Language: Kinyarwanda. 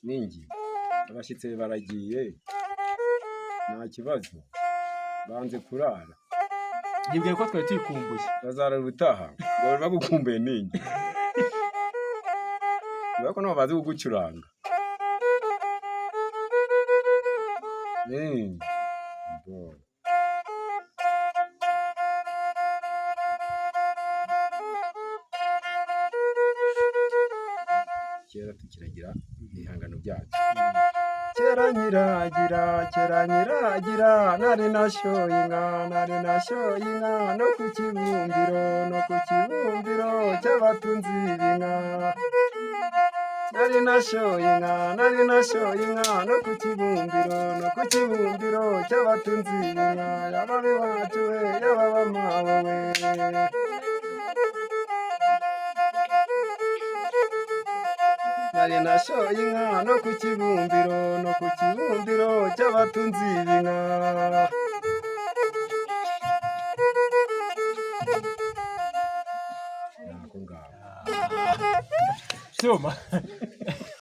ningi abashyitsi baragiye nta kibazo banze kurara yibwiye ko twari tuyikumbuye bazarara ubutaha ngo bagukumbuye ningi ko nabo bazi kugucuranga kera tukiragira ibihangano byacu kera nyiragira nari nashoye inka no ku kibumbiro cy'abatunzi b'inka nari nashoye inka no ku kibumbiro cy'abatunzi b'inka yababe wacu we yababa mawe we nari nashoye inka no ku kibumbiro cy'abatunzi b'inka Soma